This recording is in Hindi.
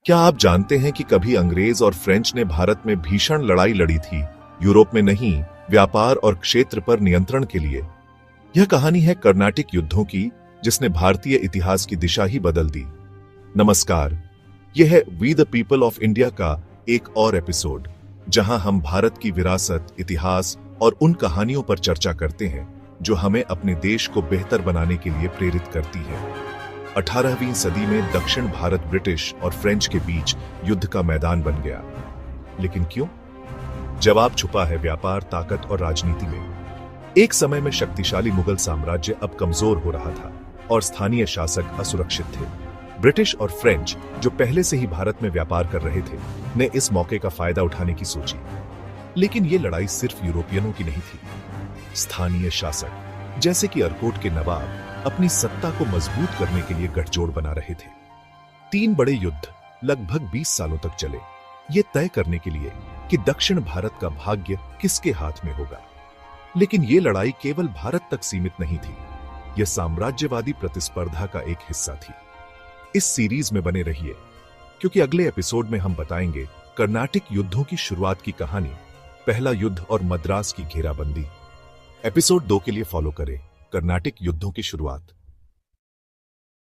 क्या आप जानते हैं कि कभी अंग्रेज और फ्रेंच ने भारत में भीषण लड़ाई लड़ी थी, यूरोप में नहीं, व्यापार और क्षेत्र पर नियंत्रण के लिए। यह कहानी है कर्नाटिक युद्धों की, जिसने भारतीय इतिहास की दिशा ही बदल दी। नमस्कार, यह है we the people of India का एक और एपिसोड, जहां हम भारत की विरासत, इतिहास और उन कहानियों पर चर्चा करते हैं जो हमें अपने देश को बेहतर बनाने के लिए प्रेरित करती है। 18वीं सदी में दक्षिण भारत ब्रिटिश और फ्रेंच के बीच युद्ध का मैदान बन गया। लेकिन क्यों? जवाब छुपा है व्यापार, ताकत और राजनीति में। एक समय में शक्तिशाली मुगल साम्राज्य अब कमजोर हो रहा था और स्थानीय शासक असुरक्षित थे। ब्रिटिश और फ्रेंच, जो पहले से ही भारत में व्यापार कर रहे थे, ने इस मौके का फायदा उठाने की सोची। लेकिन यह लड़ाई सिर्फ यूरोपियनों की नहीं थी। स्थानीय शासक जैसे कि अर्कोट के नवाब अपनी सत्ता को मजबूत करने के लिए गठजोड़ बना रहे थे। 3 बड़े युद्ध लगभग 20 सालों तक चले, ये तय करने के लिए कि दक्षिण भारत का भाग्य किसके हाथ में होगा। लेकिन यह लड़ाई केवल भारत तक सीमित नहीं थी, यह साम्राज्यवादी प्रतिस्पर्धा का एक हिस्सा थी। इस सीरीज में बने रहिए, क्योंकि अगले एपिसोड में हम बताएंगे कर्नाटिक युद्धों की शुरुआत की कहानी, पहला युद्ध और मद्रास की घेराबंदी। एपिसोड 2 के लिए फॉलो करें कर्नाटिक युद्धों की शुरुआत।